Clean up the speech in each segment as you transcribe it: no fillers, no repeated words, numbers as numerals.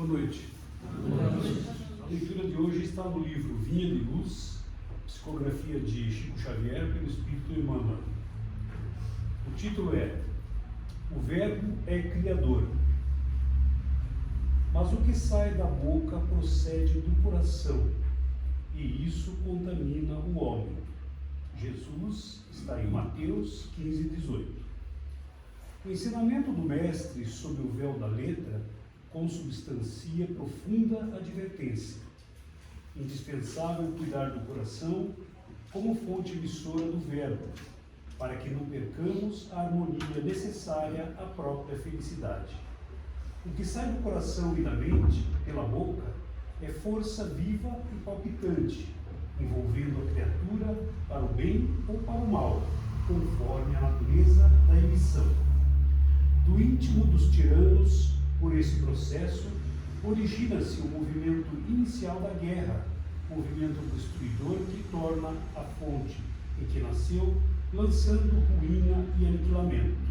Boa noite. A leitura de hoje está no livro Vinha de Luz, psicografia de Chico Xavier pelo Espírito Emmanuel. O título é O Verbo é Criador. Mas o que sai da boca procede do coração, e isso contamina o homem. Jesus está em Mateus 15:18. O ensinamento do Mestre sob o véu da letra consubstancia profunda advertência. Indispensável cuidar do coração como fonte emissora do Verbo, para que não percamos a harmonia necessária à própria felicidade. O que sai do coração e da mente, pela boca, é força viva e palpitante, envolvendo a criatura para o bem ou para o mal, conforme a natureza da emissão. Do íntimo dos tiranos, por esse processo, origina-se o movimento inicial da guerra, movimento destruidor que torna a fonte em que nasceu, lançando ruína e aniquilamento.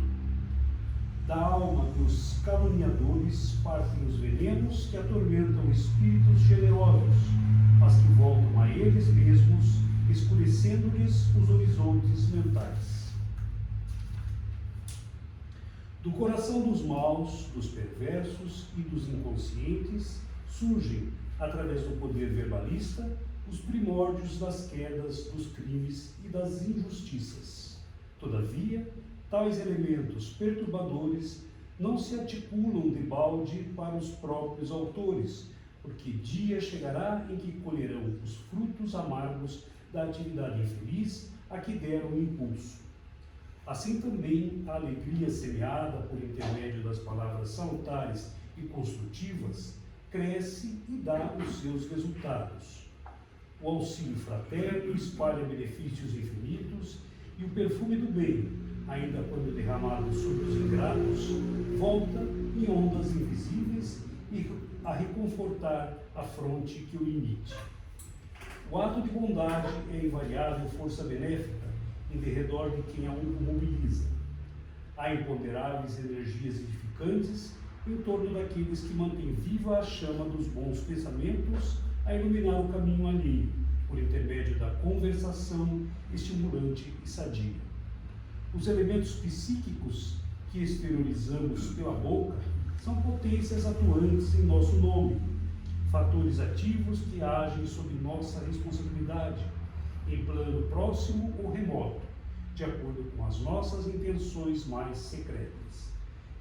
Da alma dos caluniadores partem os venenos que atormentam espíritos generosos, mas que voltam a eles mesmos, escurecendo-lhes os horizontes mentais. Do coração dos maus, dos perversos e dos inconscientes surgem, através do poder verbalista, os primórdios das quedas, dos crimes e das injustiças. Todavia, tais elementos perturbadores não se articulam de balde para os próprios autores, porque dia chegará em que colherão os frutos amargos da atividade infeliz a que deram impulso. Assim também a alegria semeada por intermédio das palavras salutares e construtivas cresce e dá os seus resultados. O auxílio fraterno espalha benefícios infinitos e o perfume do bem, ainda quando derramado sobre os ingratos, volta em ondas invisíveis e a reconfortar a fronte que o imite. O ato de bondade é invariável força benéfica em derredor de quem a mobiliza. Há imponderáveis energias edificantes em torno daqueles que mantêm viva a chama dos bons pensamentos a iluminar o caminho alheio, por intermédio da conversação estimulante e sadia. Os elementos psíquicos que exteriorizamos pela boca são potências atuantes em nosso nome, fatores ativos que agem sob nossa responsabilidade, em plano próximo ou remoto, de acordo com as nossas intenções mais secretas.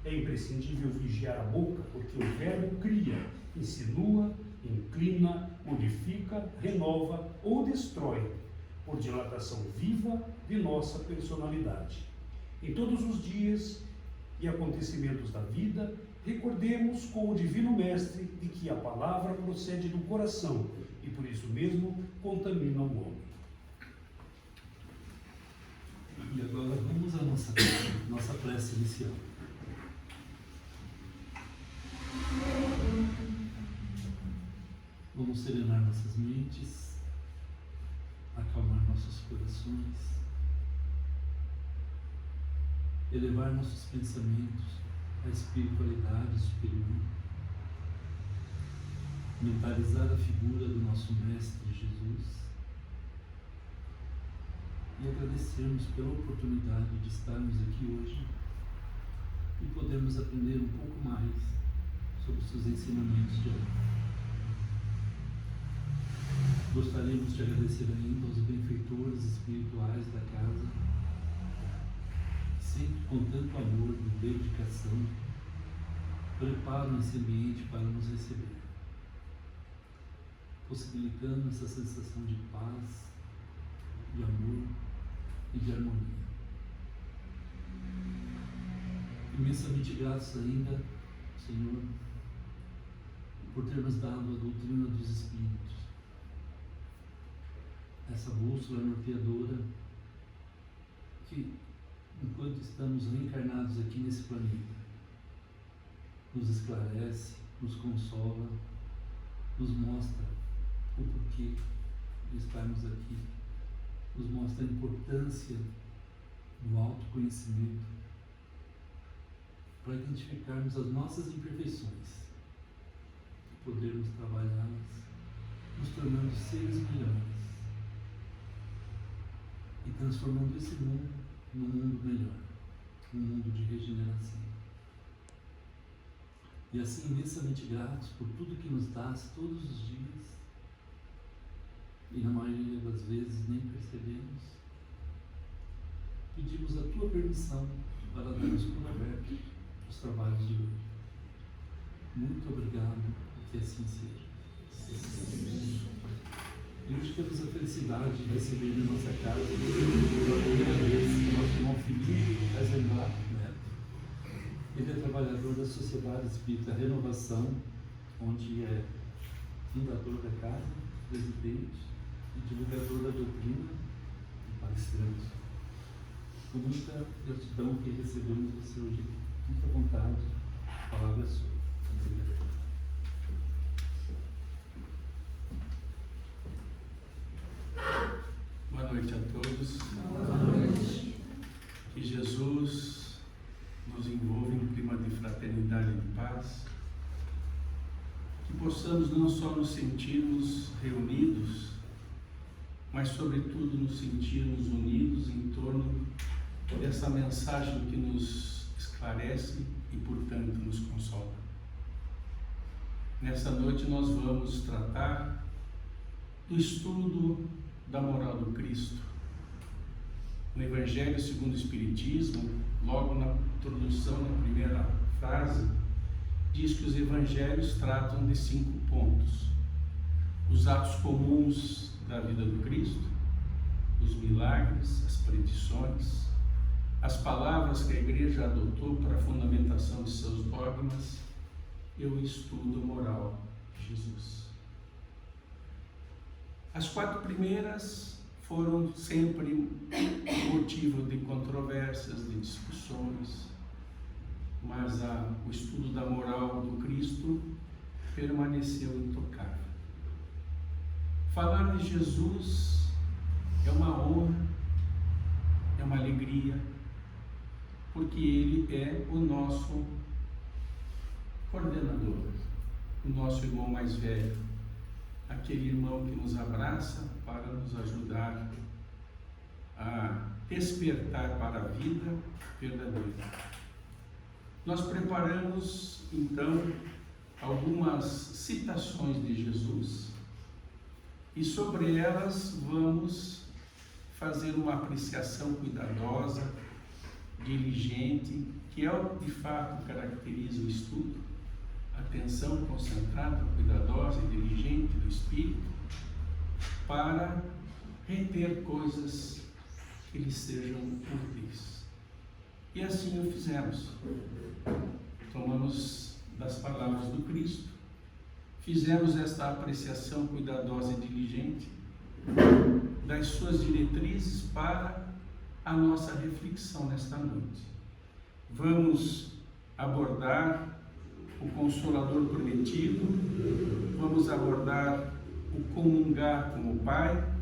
É imprescindível vigiar a boca, porque o verbo cria, insinua, inclina, modifica, renova ou destrói, por dilatação viva de nossa personalidade. Em todos os dias e acontecimentos da vida, recordemos com o Divino Mestre de que a palavra procede do coração e por isso mesmo contamina o homem. E agora vamos à nossa prece inicial. Vamos serenar nossas mentes, acalmar nossos corações, elevar nossos pensamentos à espiritualidade superior, mentalizar a figura do nosso Mestre Jesus e agradecermos pela oportunidade de estarmos aqui hoje e podermos aprender um pouco mais sobre os seus ensinamentos de hoje. Gostaríamos de agradecer ainda aos benfeitores espirituais da casa, que sempre com tanto amor e dedicação preparam esse ambiente para nos receber, possibilitando essa sensação de paz, de amor e de harmonia. Imensamente graças ainda, Senhor, por ter nos dado a doutrina dos Espíritos, essa bússola norteadora que, enquanto estamos reencarnados aqui nesse planeta, nos esclarece, nos consola, nos mostra o porquê de estarmos aqui, nos mostra a importância do autoconhecimento para identificarmos as nossas imperfeições podermos trabalhá-las, nos tornando seres melhores e transformando esse mundo num mundo melhor, num mundo de regeneração. E assim, imensamente gratos por tudo que nos dás todos os dias, e na maioria das vezes nem percebemos, pedimos a Tua permissão para darmos por aberto os trabalhos de hoje. Muito obrigado e que assim seja. E hoje temos a felicidade de receber em nossa casa pela primeira vez o nosso irmão Felipe Eisenbach Neto. Ele é trabalhador da Sociedade Espírita Renovação, onde é fundador da casa, presidente e divulgador da doutrina e palestrante. Com muita gratidão que recebemos você hoje, muita vontade, a palavra é sua. Obrigado. Boa noite a todos. Boa noite. Que Jesus nos envolva em um clima de fraternidade e de paz. Que possamos não só nos sentirmos reunidos, mas sobretudo nos sentirmos unidos em torno dessa mensagem que nos esclarece e, portanto, nos consola. Nessa noite nós vamos tratar do estudo da moral do Cristo. No Evangelho segundo o Espiritismo, logo na introdução, na primeira frase, diz que os Evangelhos tratam de 5 pontos: os atos comuns da vida do Cristo, os milagres, as predições, as palavras que a Igreja adotou para a fundamentação de seus dogmas e o estudo moral de Jesus. As 4 primeiras foram sempre motivo de controvérsias, de discussões, mas o estudo da moral do Cristo permaneceu intocável. Falar de Jesus é uma honra, é uma alegria, porque Ele é o nosso coordenador, o nosso irmão mais velho, aquele irmão que nos abraça para nos ajudar a despertar para a vida verdadeira. Nós preparamos, então, algumas citações de Jesus e sobre elas vamos fazer uma apreciação cuidadosa, diligente, que é o que de fato caracteriza o estudo. Atenção concentrada, cuidadosa e diligente do Espírito, para reter coisas que lhes sejam úteis. E assim o fizemos. Tomamos das palavras do Cristo, fizemos esta apreciação cuidadosa e diligente das suas diretrizes para a nossa reflexão nesta noite. Vamos abordar o Consolador prometido, vamos abordar o comungar com o Pai,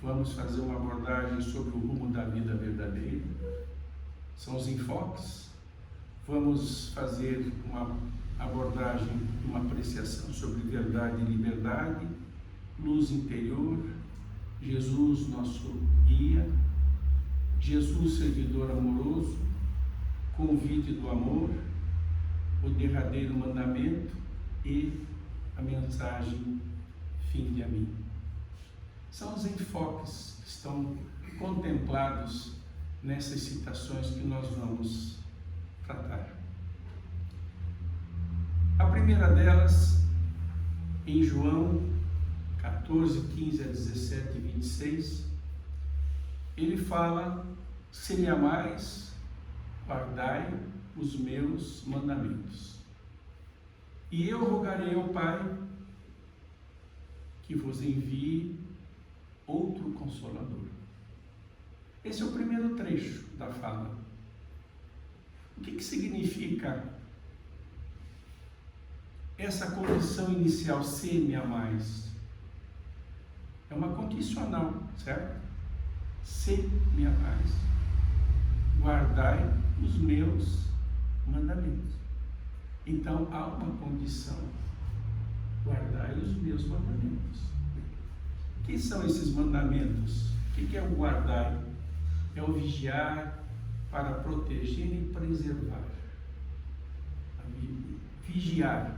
vamos fazer uma abordagem sobre o rumo da vida verdadeira, são os enfoques, vamos fazer uma abordagem, uma apreciação sobre verdade e liberdade, luz interior, Jesus nosso guia, Jesus servidor amoroso, convite do amor, o derradeiro mandamento e a mensagem fim a mim. São os enfoques que estão contemplados nessas citações que nós vamos tratar. A primeira delas, em João 14, 15 a 17 e 26, ele fala: se me amais, guardai os meus mandamentos. E eu rogarei ao Pai que vos envie outro Consolador. Esse é o primeiro trecho da fala. O que significa essa condição inicial, se me amais? É uma condicional, certo? Se me amais, guardai os meus mandamentos. Então há uma condição meus mandamentos. O que são esses mandamentos? O que é o guardar? É o vigiar para proteger e preservar. Vigiar,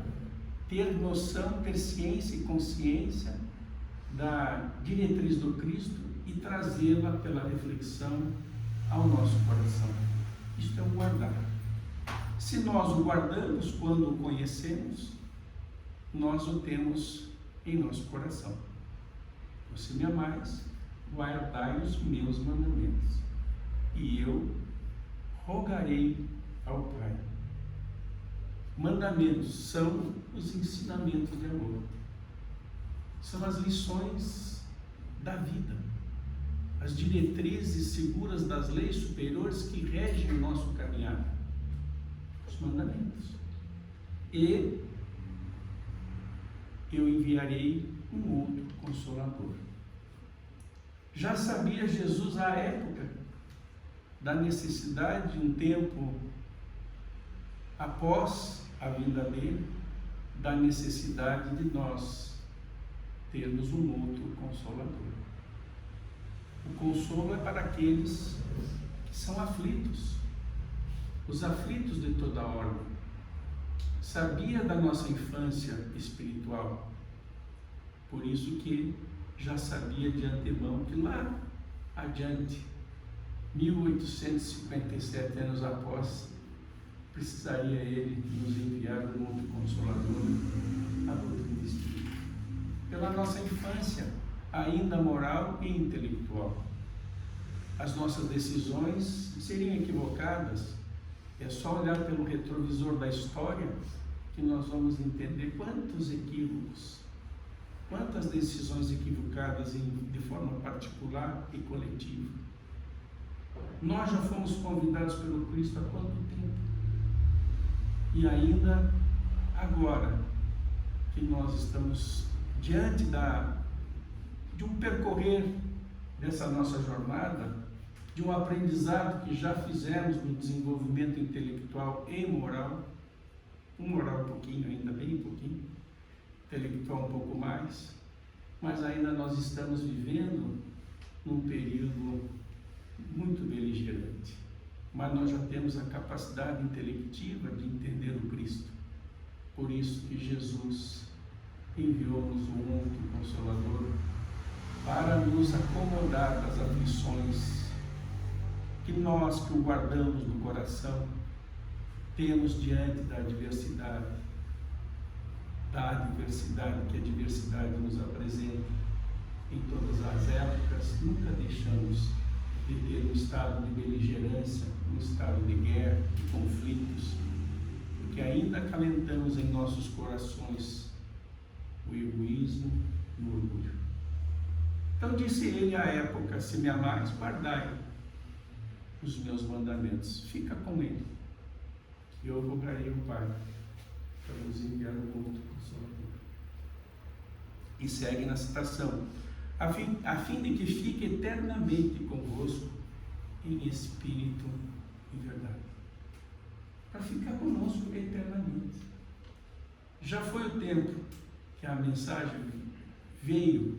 ter noção, ter ciência e consciência da diretriz do Cristo e trazê-la pela reflexão ao nosso coração. Isto é o guardar. Se nós o guardamos quando o conhecemos, nós o temos em nosso coração. Se me amais, guardai os meus mandamentos, e eu rogarei ao Pai. Mandamentos são os ensinamentos de amor. São as lições da vida, as diretrizes seguras das leis superiores que regem o nosso caminhar. Os mandamentos. E eu enviarei um outro Consolador. Já sabia Jesus à época da necessidade de um tempo após a vinda dele, da necessidade de nós termos um outro Consolador. O consolo é para aqueles que são aflitos, os aflitos de toda ordem. Sabia da nossa infância espiritual, por isso que já sabia de antemão que lá adiante, 1857 anos após, precisaria ele nos enviar um outro Consolador, a doutrina espírita. Pela nossa infância, ainda moral e intelectual. As nossas decisões seriam equivocadas. É só olhar pelo retrovisor da história que nós vamos entender quantos equívocos, quantas decisões equivocadas de forma particular e coletiva. Nós já fomos convidados pelo Cristo há quanto tempo? E ainda agora que nós estamos diante de um percorrer dessa nossa jornada, de um aprendizado que já fizemos no desenvolvimento intelectual e moral, moral um pouquinho, ainda bem pouquinho, intelectual um pouco mais, mas ainda nós estamos vivendo num período muito beligerante, mas nós já temos a capacidade intelectiva de entender o Cristo. Por isso que Jesus enviou-nos um outro Consolador para nos acomodar das aflições que nós que o guardamos no coração temos diante da adversidade que a adversidade nos apresenta em todas as épocas. Nunca deixamos de ter um estado de beligerância, um estado de guerra, de conflitos, porque ainda acalentamos em nossos corações o egoísmo e o orgulho. Então disse ele à época: se me amais, guardai os meus mandamentos. Fica com ele, que eu rogarei ao Pai para nos enviar um outro Consolador. E segue na citação: a fim de que fique eternamente convosco em espírito e verdade. Para ficar conosco eternamente. Já foi o tempo que a mensagem veio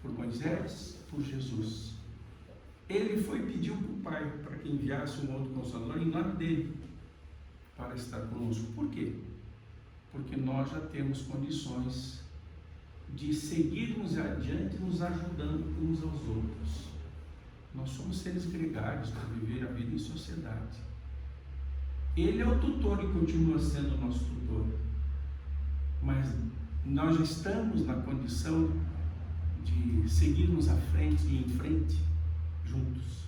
por Moisés, por Jesus. Ele foi e pediu para o Pai para que enviasse um outro Consolador em nome dele para estar conosco. Por quê? Porque nós já temos condições de seguirmos adiante, nos ajudando uns aos outros. Nós somos seres gregários para viver a vida em sociedade. Ele é o tutor e continua sendo o nosso tutor. Mas nós já estamos na condição de seguirmos à frente e em frente, juntos.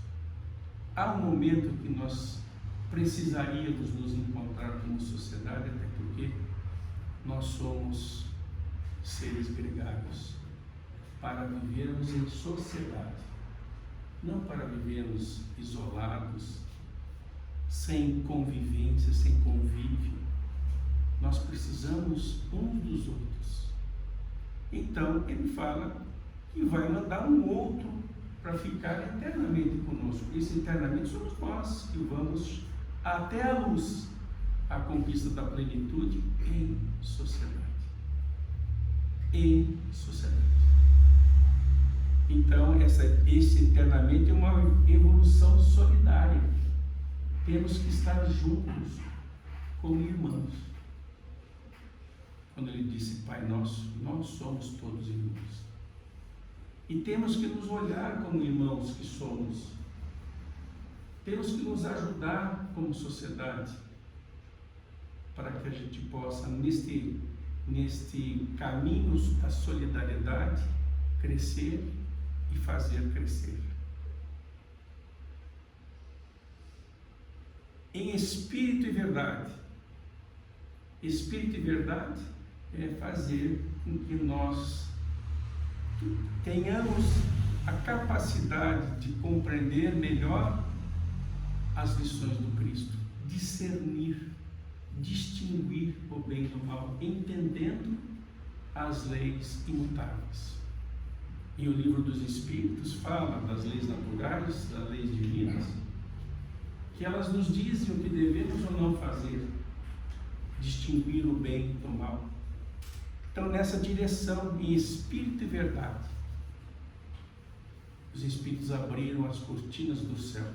Há um momento que nós precisaríamos nos encontrar como sociedade, até porque nós somos seres gregários para vivermos em sociedade, não para vivermos isolados, sem convivência, sem convívio. Nós precisamos uns dos outros. Então ele fala que vai mandar um outro para ficar eternamente conosco. Esse eternamente somos nós que vamos até a luz, a conquista da plenitude em sociedade. em sociedade. Então, esse eternamente é uma evolução solidária. Temos que estar juntos como irmãos. Quando ele disse Pai Nosso, nós somos todos irmãos. E temos que nos olhar como irmãos que somos. Temos que nos ajudar como sociedade, para que a gente possa, neste caminho da solidariedade, crescer e fazer crescer. Em espírito e verdade. Espírito e verdade é fazer com que nós tenhamos a capacidade de compreender melhor as lições do Cristo, discernir, distinguir o bem do mal, entendendo as leis imutáveis. E o livro dos Espíritos fala das leis naturais, das leis divinas, que elas nos dizem o que devemos ou não fazer, distinguir o bem do mal. Então, nessa direção, em espírito e verdade, os Espíritos abriram as cortinas do céu,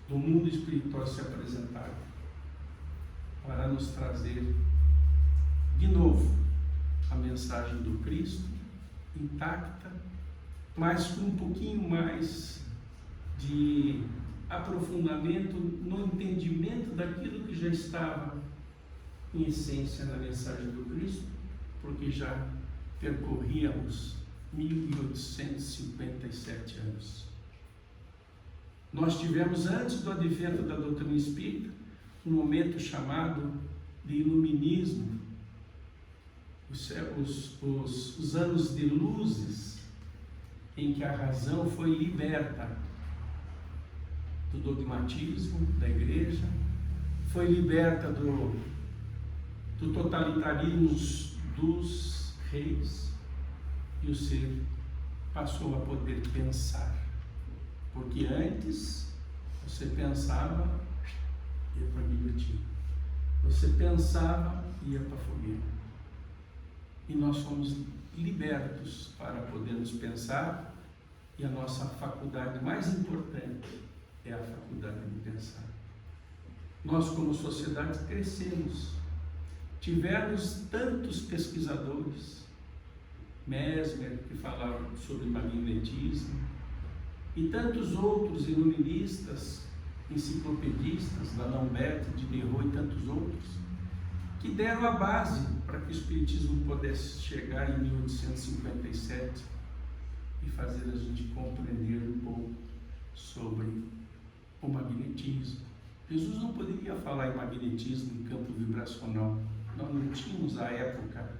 do mundo espiritual se apresentaram, para nos trazer de novo a mensagem do Cristo, intacta, mas com um pouquinho mais de aprofundamento no entendimento daquilo que já estava em essência na mensagem do Cristo, porque já percorríamos 1857 anos. Nós tivemos, antes do advento da doutrina espírita, um momento chamado de iluminismo, os anos de luzes, em que a razão foi liberta do dogmatismo da igreja, foi liberta do totalitarismo dos reis, e o ser passou a poder pensar. Porque antes você pensava, ia para a guilhotina. Você pensava, ia para a fogueira. E nós fomos libertos para podermos pensar, e a nossa faculdade mais importante é a faculdade de pensar. Nós, como sociedade, crescemos. Tivemos tantos pesquisadores, Mesmer, que falavam sobre magnetismo, e tantos outros iluministas, enciclopedistas, D'Alembert, Diderot e tantos outros, que deram a base para que o Espiritismo pudesse chegar em 1857 e fazer a gente compreender um pouco sobre o magnetismo. Jesus não poderia falar em magnetismo em campo vibracional. Nós não tínhamos, à época,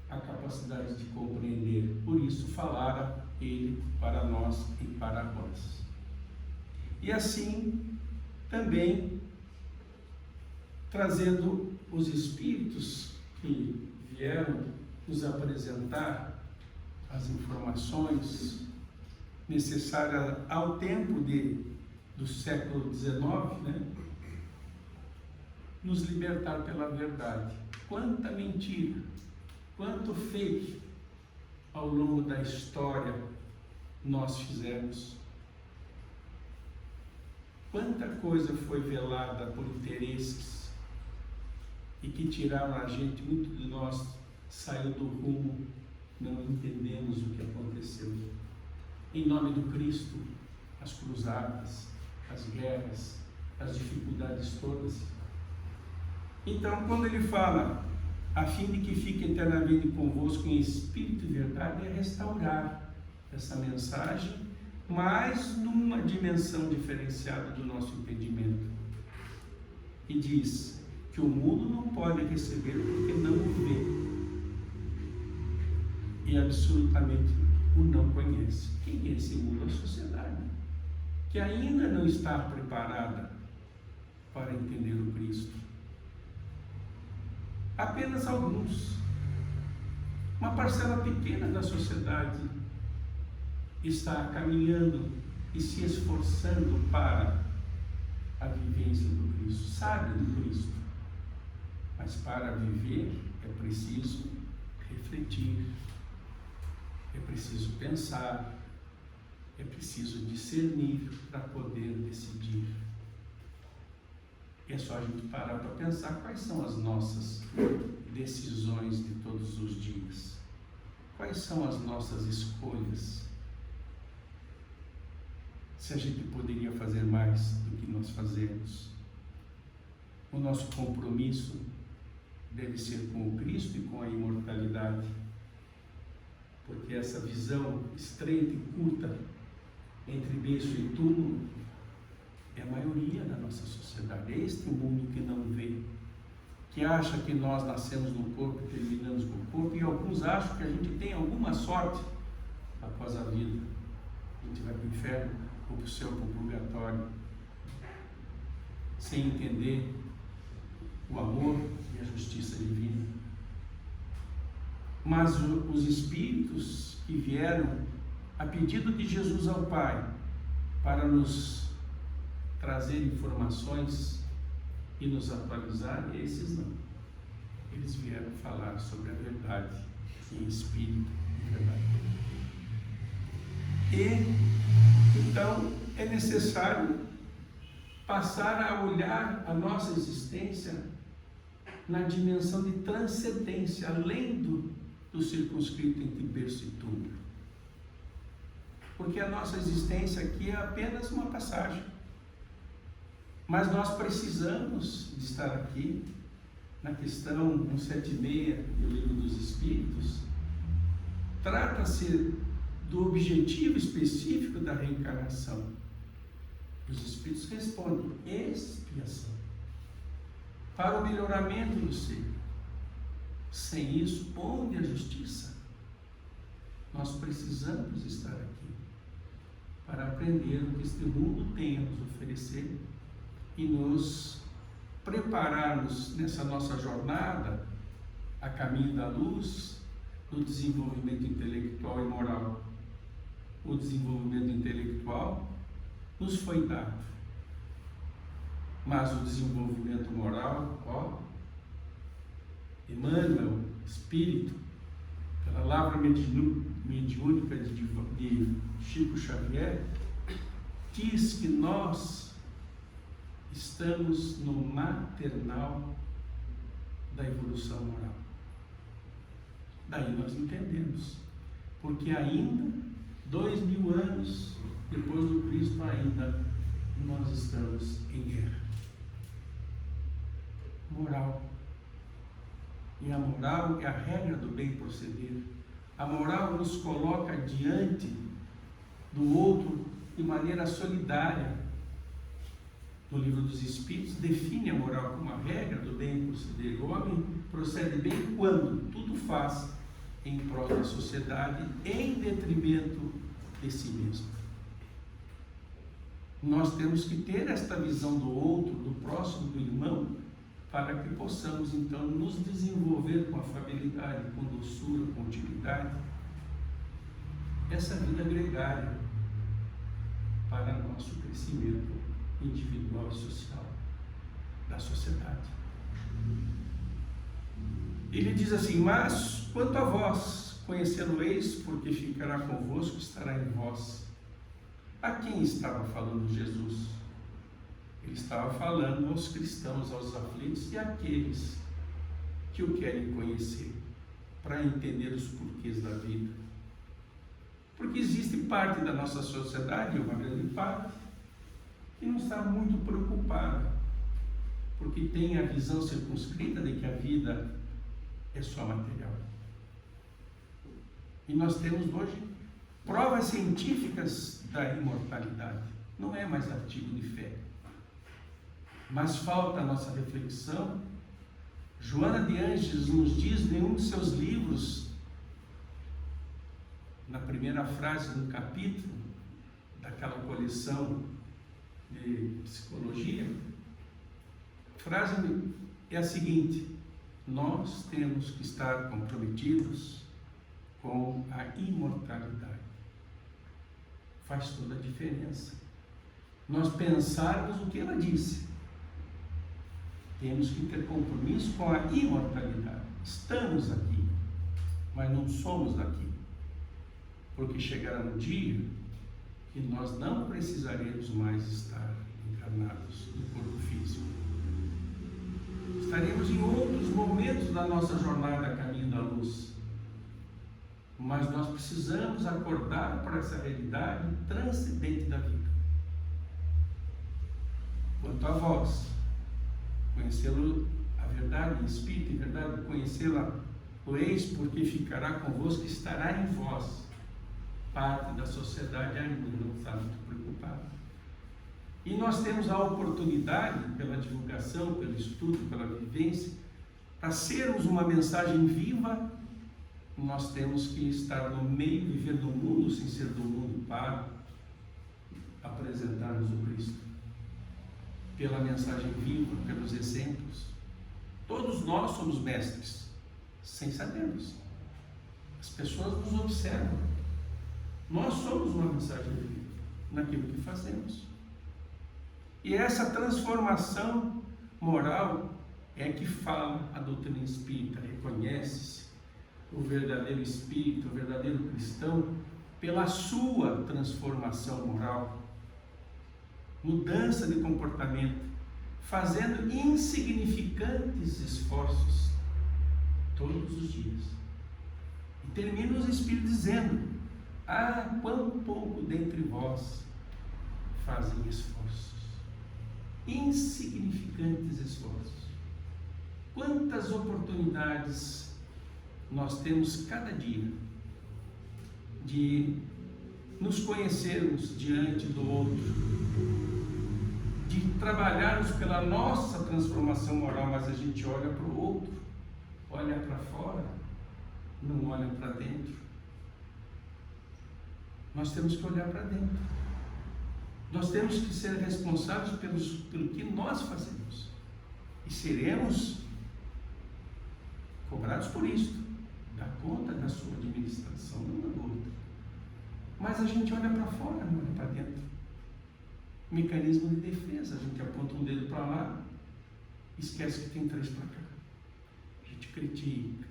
a capacidade de compreender. Por isso, falara ele para nós e para vós. E assim, também, trazendo os Espíritos que vieram nos apresentar as informações necessárias ao tempo do século XIX, né? Nos libertar pela verdade. Quanta mentira, quanto fake ao longo da história nós fizemos. Quanta coisa foi velada por interesses e que tiraram a gente, muito de nós saiu do rumo, não entendemos o que aconteceu. Em nome do Cristo, as cruzadas, as guerras, as dificuldades todas. Então, quando ele fala, a fim de que fique eternamente convosco em espírito e verdade, é restaurar essa mensagem, mas numa dimensão diferenciada do nosso entendimento. E diz que o mundo não pode receber porque não o vê e absolutamente o não conhece. Quem é esse mundo? A sociedade, que ainda não está preparada para entender o Cristo. Apenas alguns, uma parcela pequena da sociedade está caminhando e se esforçando para a vivência do Cristo, sabe do Cristo, mas para viver é preciso refletir, é preciso pensar, é preciso discernir para poder decidir. É só a gente parar para pensar quais são as nossas decisões de todos os dias. Quais são as nossas escolhas? Se a gente poderia fazer mais do que nós fazemos. O nosso compromisso deve ser com o Cristo e com a imortalidade. Porque essa visão estreita e curta entre berço e túmulo é a maioria da nossa sociedade. É este mundo que não vê, que acha que nós nascemos no corpo e terminamos com o corpo, e alguns acham que a gente tem alguma sorte após a vida. A gente vai para o inferno, ou para o céu, para o purgatório, sem entender o amor e a justiça divina. Mas os Espíritos que vieram a pedido de Jesus ao Pai para nos trazer informações e nos atualizar, esses não. Eles vieram falar sobre a verdade em espírito e verdade. E então é necessário passar a olhar a nossa existência na dimensão de transcendência, além do circunscrito entre berço e túmulo. Porque a nossa existência aqui é apenas uma passagem. Mas nós precisamos de estar aqui. Na questão 176 do Livro dos Espíritos, trata-se do objetivo específico da reencarnação. Os Espíritos respondem: expiação, para o melhoramento do ser. Sem isso, onde a justiça? Nós precisamos estar aqui para aprender o que este mundo tem a nos oferecer e nos prepararmos nessa nossa jornada a caminho da luz, do desenvolvimento intelectual e moral. O desenvolvimento intelectual nos foi dado, mas o desenvolvimento moral, Emmanuel, Espírito, pela palavra mediúnica de Chico Xavier, diz que nós estamos no maternal da evolução moral. Daí nós entendemos, porque ainda 2000 anos depois do Cristo, ainda nós estamos em guerra. Moral. E a moral é a regra do bem proceder. A moral nos coloca diante do outro de maneira solidária. No Livro dos Espíritos define a moral como a regra do bem proceder. O homem procede bem quando tudo faz em prol da sociedade, em detrimento de si mesmo. Nós temos que ter esta visão do outro, do próximo, do irmão, para que possamos então nos desenvolver com afabilidade, com doçura, com utilidade, essa vida gregária para nosso crescimento individual e social da sociedade. Ele diz assim: mas quanto a vós, conhecê-lo-eis, porque ficará convosco, estará em vós. A quem estava falando Jesus? Ele estava falando aos cristãos, aos aflitos e àqueles que o querem conhecer, para entender os porquês da vida. Porque existe parte da nossa sociedade, uma grande parte, que não está muito preocupada, porque tem a visão circunscrita de que a vida é só material. E nós temos hoje provas científicas da imortalidade. Não é mais artigo de fé. Mas falta a nossa reflexão. Joana de Ângeles nos diz em um de seus livros, na primeira frase do capítulo daquela coleção de psicologia, a frase é a seguinte: nós temos que estar comprometidos com a imortalidade. Faz toda a diferença nós pensarmos o que ela disse. Temos que ter compromisso com a imortalidade. Estamos aqui. mas não somos daqui, porque chegará um dia que nós não precisaremos mais estar encarnados no corpo físico. Estaremos em outros momentos da nossa jornada a caminho da luz, mas nós precisamos acordar para essa realidade transcendente da vida. Quanto a vós, conhecê-lo a verdade em espírito e verdade, conhecê-la o eis, porque ficará convosco, estará em vós. Parte da sociedade ainda não está muito preocupada. E nós temos a oportunidade, pela divulgação, pelo estudo, pela vivência, para sermos uma mensagem viva. Nós temos que estar no meio, viver no mundo, sem ser do mundo, para apresentarmos o Cristo. Pela mensagem viva, pelos exemplos. Todos nós somos mestres, sem sabermos. As pessoas nos observam. Nós somos uma mensagem viva naquilo que fazemos. E essa transformação moral é que fala a doutrina espírita. Reconhece-se o verdadeiro espírito, o verdadeiro cristão, pela sua transformação moral, mudança de comportamento, fazendo insignificantes esforços todos os dias. E termina os Espíritos dizendo: ah, quão pouco dentre vós fazem esforços. Insignificantes esforços. Quantas oportunidades nós temos cada dia de nos conhecermos diante do outro, de trabalharmos pela nossa transformação moral, mas a gente olha para o outro, olha para fora, não olha para dentro. Nós temos que olhar para dentro. Nós temos que ser responsáveis pelo que nós fazemos. E seremos cobrados por isso. Dá conta da sua administração, não da outra. Mas a gente olha para fora, não olha para dentro. Mecanismo de defesa. A gente aponta um dedo para lá, esquece que tem 3 para cá. A gente critica,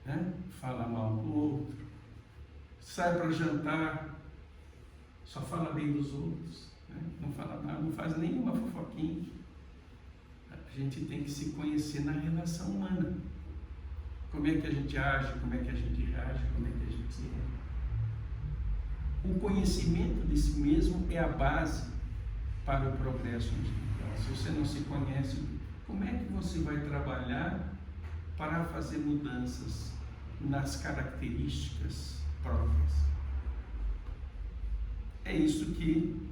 né? Fala mal do outro, sai para jantar, só fala bem dos outros, né? Não fala nada, não faz nenhuma fofoquinha. A gente tem que se conhecer na relação humana. Como é que a gente age, como é que a gente reage, como é que a gente é. O conhecimento de si mesmo é a base para o progresso individual. Se você não se conhece, como é que você vai trabalhar para fazer mudanças nas características próprias? É isso que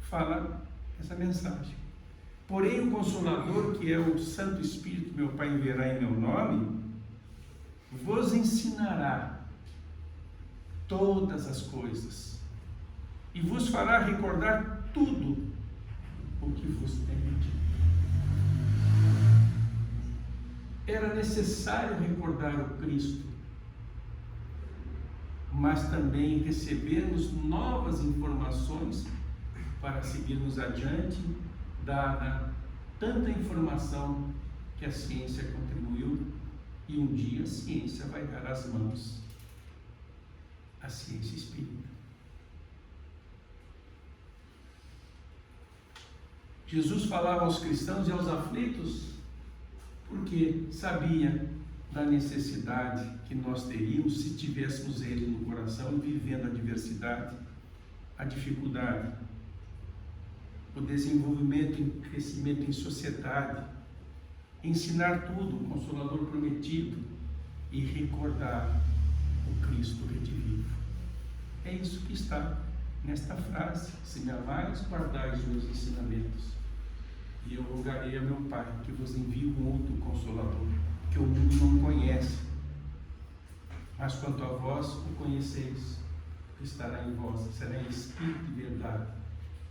fala essa mensagem. Porém, o Consolador, que é o Santo Espírito que meu Pai enviará em meu nome, vos ensinará todas as coisas e vos fará recordar tudo o que vos tenho dito. Era necessário recordar o Cristo, mas também recebermos novas informações para seguirmos adiante, dada tanta informação que a ciência contribuiu, e um dia a ciência vai dar as mãos à ciência espírita. Jesus falava aos cristãos e aos aflitos porque sabia da necessidade que nós teríamos se tivéssemos Ele no coração, vivendo a diversidade, a dificuldade, o desenvolvimento e crescimento em sociedade, ensinar tudo, o Consolador prometido, e recordar o Cristo redivivo. É isso que está nesta frase: se me amais, guardai os meus ensinamentos. E eu rogarei a meu Pai que vos envie um outro Consolador, que o mundo não conhece, mas quanto a vós o conheceis, que estará em vós, será em espírito e verdade,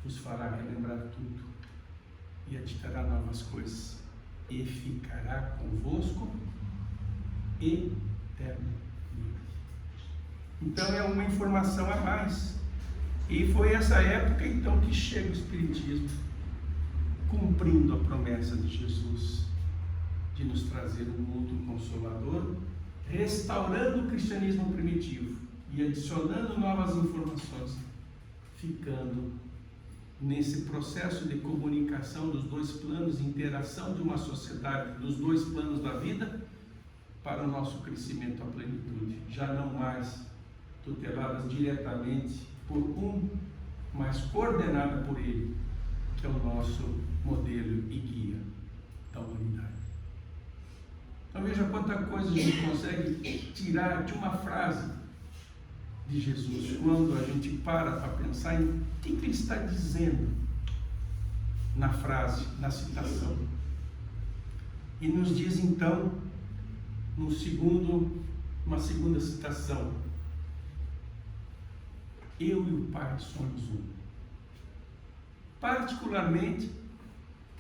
vos fará relembrar tudo e aditará novas coisas, e ficará convosco eternamente. Então é uma informação a mais. E foi essa época então que chega o Espiritismo, cumprindo a promessa de Jesus de nos trazer um outro Consolador, restaurando o cristianismo primitivo e adicionando novas informações, ficando nesse processo de comunicação dos dois planos, interação de uma sociedade, dos dois planos da vida, para o nosso crescimento à plenitude, já não mais tuteladas diretamente por um, mas coordenada por ele, que é o nosso modelo e guia da humanidade. Então veja quanta coisa a gente consegue tirar de uma frase de Jesus, quando a gente para pensar em o que ele está dizendo na frase, na citação. E nos diz então, uma segunda citação: eu e o Pai somos um. Particularmente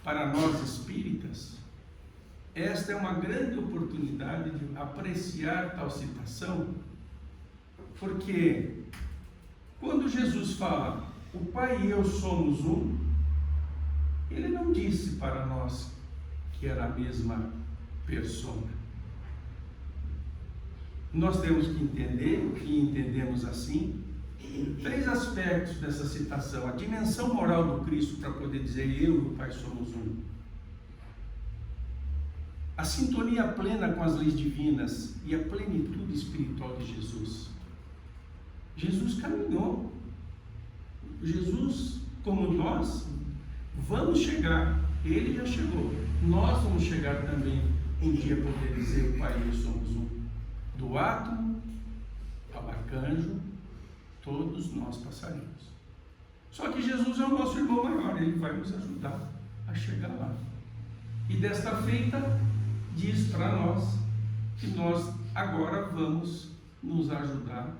para nós espíritas, esta é uma grande oportunidade de apreciar tal citação, porque quando Jesus fala, o Pai e eu somos um, ele não disse para nós que era a mesma persona. Nós temos que entender, e entendemos assim, três aspectos dessa citação: a dimensão moral do Cristo, para poder dizer eu e o Pai somos um; a sintonia plena com as leis divinas e a plenitude espiritual de Jesus. Jesus caminhou. Jesus, como nós, vamos chegar. Ele já chegou. Nós vamos chegar também um dia a poder dizer o Pai e eu somos um. Do átomo ao arcanjo, todos nós passaremos. Só que Jesus é o nosso irmão maior, ele vai nos ajudar a chegar lá. E desta feita, diz para nós que nós agora vamos nos ajudar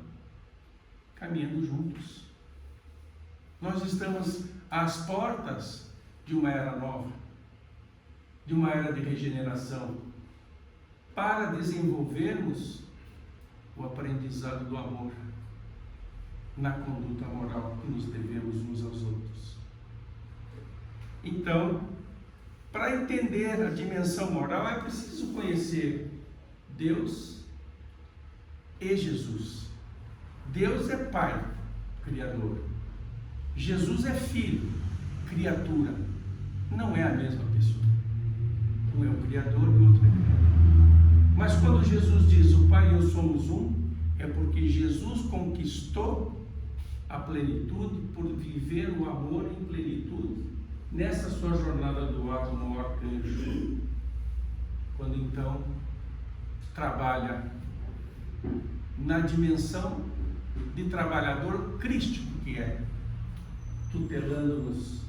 caminhando juntos. Nós estamos às portas de uma era nova, de uma era de regeneração, para desenvolvermos o aprendizado do amor na conduta moral que nos devemos uns aos outros. Então, para entender a dimensão moral, é preciso conhecer Deus e Jesus. Deus é Pai, Criador. Jesus é Filho, criatura. Não é a mesma pessoa. Um é o Criador e o outro é o Criador. Mas quando Jesus diz o Pai e eu somos um, é porque Jesus conquistou a plenitude por viver o amor em plenitude nessa sua jornada do átomo ao arcanjo. Quando então trabalha na dimensão de trabalhador crístico que é, tutelando-nos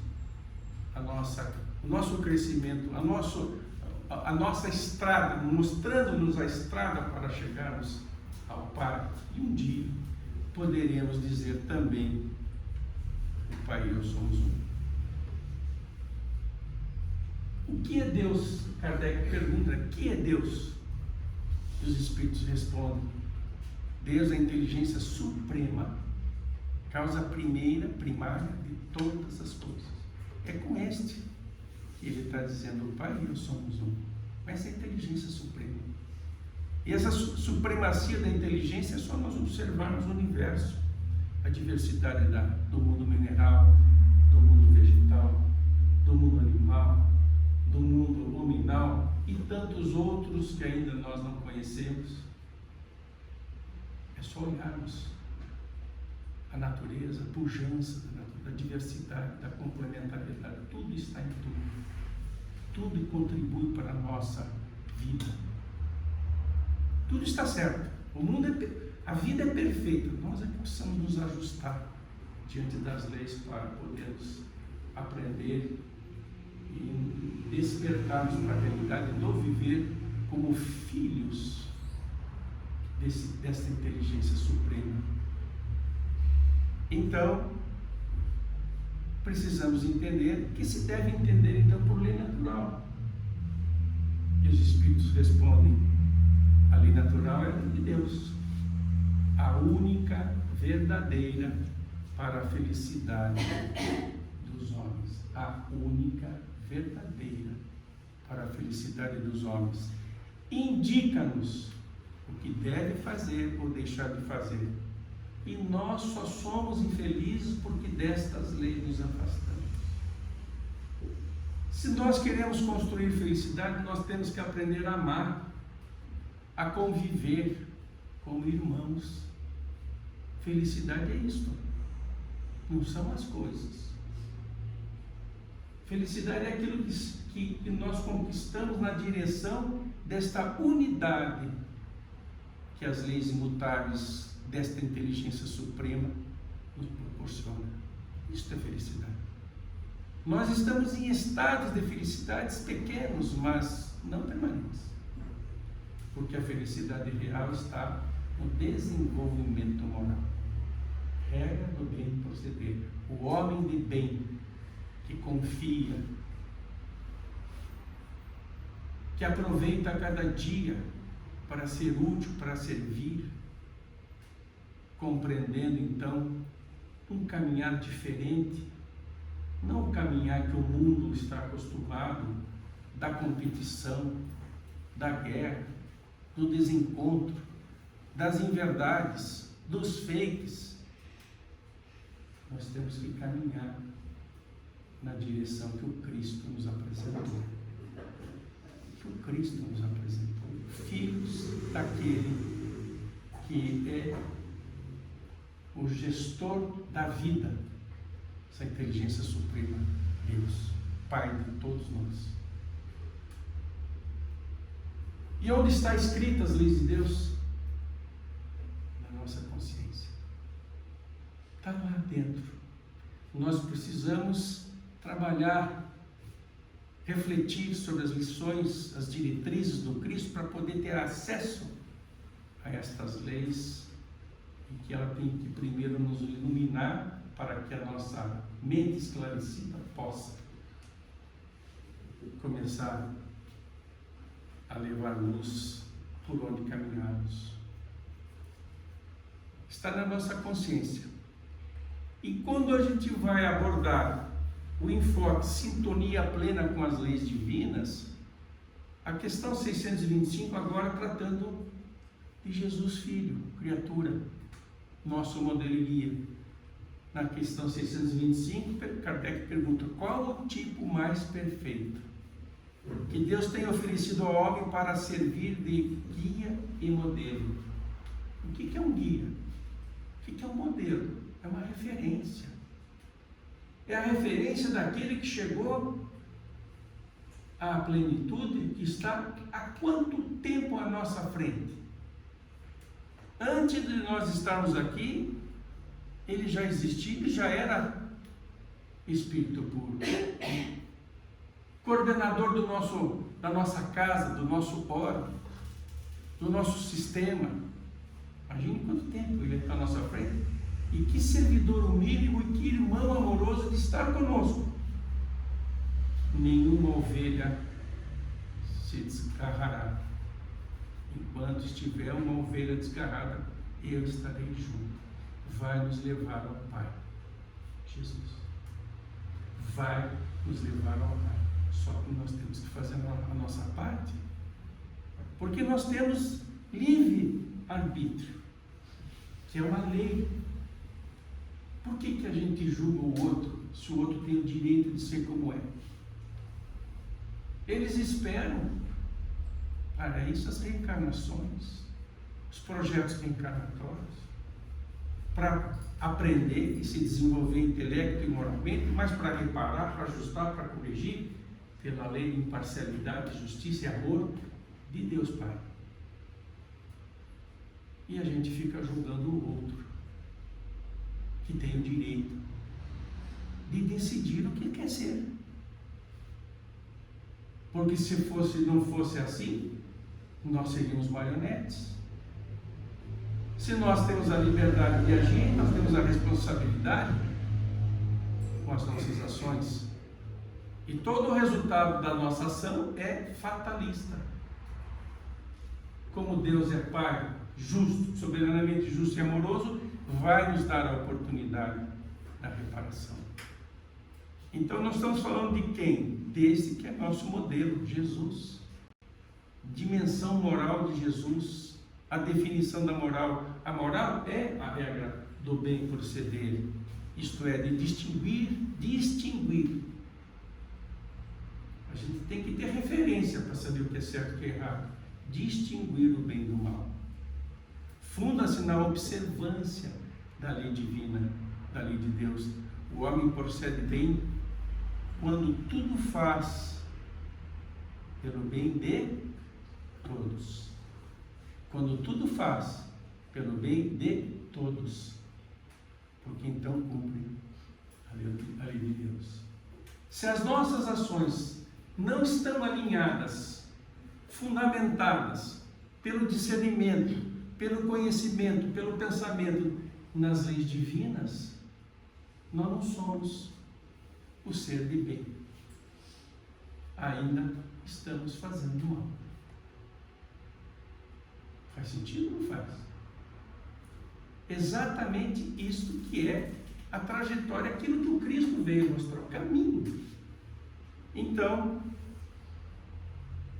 o nosso crescimento, a nossa estrada, mostrando-nos a estrada para chegarmos ao Pai. E um dia poderemos dizer também, o Pai e eu somos um. O que é Deus? Kardec pergunta, o que é Deus? E os Espíritos respondem, Deus é a inteligência suprema, causa primária de todas as coisas. É com este que ele está dizendo, o Pai e eu somos um. Essa é a inteligência suprema. E essa supremacia da inteligência é só nós observarmos o universo, a diversidade do mundo mineral, do mundo vegetal, do mundo animal, do mundo luminal e tantos outros que ainda nós não conhecemos. É só olharmos a natureza, a pujança da diversidade, da complementariedade. Tudo está em tudo. Tudo contribui para a nossa vida. Tudo está certo. A vida é perfeita. Nós é que precisamos nos ajustar diante das leis para podermos aprender e despertarmos para a realidade do viver como filhos dessa inteligência suprema. Então, precisamos entender que se deve entender então por lei natural. E os Espíritos respondem, a lei natural é a lei de Deus, a única verdadeira para a felicidade dos homens, a única verdadeira para a felicidade dos homens. Indica-nos o que deve fazer ou deixar de fazer. E nós só somos infelizes porque destas leis nos afastamos. Se nós queremos construir felicidade, nós temos que aprender a amar, a conviver como irmãos. Felicidade é isto, não são as coisas. Felicidade é aquilo que nós conquistamos na direção desta unidade que as leis imutáveis desta inteligência suprema nos proporciona. Isto é felicidade. Nós estamos em estados de felicidades pequenos, mas não permanentes. Porque a felicidade real está no desenvolvimento moral. Regra do bem proceder. O homem de bem que confia, que aproveita cada dia para ser útil, para servir, compreendendo então um caminhar diferente, não o caminhar que o mundo está acostumado, da competição, da guerra, do desencontro, das inverdades, dos fakes. Nós temos que caminhar na direção que o Cristo nos apresentou. Que o Cristo nos apresentou. Filhos daquele que é o gestor da vida, essa inteligência suprema, Deus, Pai de todos nós. E onde está escritas as leis de Deus? Na nossa consciência. Está lá dentro. Nós precisamos trabalhar, refletir sobre as lições, as diretrizes do Cristo para poder ter acesso a estas leis e que ela tem que primeiro nos iluminar para que a nossa mente esclarecida possa começar a levar luz por onde caminharmos. Está na nossa consciência. E quando a gente vai abordar o enfoque sintonia plena com as leis divinas, a questão 625 agora tratando de Jesus Filho, criatura, nosso modelo e guia. Na questão 625, Kardec pergunta: qual o tipo mais perfeito que Deus tem oferecido ao homem para servir de guia e modelo? O que é um guia? O que é um modelo? É uma referência. É a referência daquele que chegou à plenitude, que está há quanto tempo à nossa frente? Antes de nós estarmos aqui, ele já existia e já era Espírito puro. Coordenador da nossa casa, do nosso corpo, do nosso sistema. Imagine quanto tempo ele está à nossa frente. E que servidor humilde e que irmão amoroso de estar conosco. Nenhuma ovelha se desgarrará. Enquanto estiver uma ovelha desgarrada, eu estarei junto. Vai nos levar ao Pai. Jesus vai nos levar ao Pai. Só que nós temos que fazer a nossa parte, porque nós temos livre arbítrio, que é uma lei. Por que a gente julga o outro, se o outro tem o direito de ser como é? Eles esperam para isso as reencarnações, os projetos reencarnatórios, para aprender e se desenvolver intelecto e moralmente, mas para reparar, para ajustar, para corrigir, pela lei de imparcialidade, justiça e amor de Deus Pai. E a gente fica julgando o outro, que tem o direito de decidir o que quer ser. Porque se não fosse assim, nós seríamos marionetes. Se nós temos a liberdade de agir, nós temos a responsabilidade com as nossas ações. E todo o resultado da nossa ação é fatalista. Como Deus é Pai justo, soberanamente justo e amoroso, vai nos dar a oportunidade da reparação. Então nós estamos falando de quem? Desse que é nosso modelo, Jesus. Dimensão moral de Jesus, a definição da moral. A moral é a regra do bem proceder, isto é, de distinguir. A gente tem que ter referência para saber o que é certo e o que é errado. Distinguir o bem do mal. Funda-se na observância da lei divina, da lei de Deus. O homem procede bem quando tudo faz pelo bem de todos. Quando tudo faz pelo bem de todos. Porque então cumpre a lei de Deus. Se as nossas ações não estão alinhadas, fundamentadas pelo discernimento, pelo conhecimento, pelo pensamento nas leis divinas, nós não somos o ser de bem. Ainda estamos fazendo mal. Faz sentido ou não faz? Exatamente isso que é a trajetória, aquilo que o Cristo veio mostrar, o caminho. Então,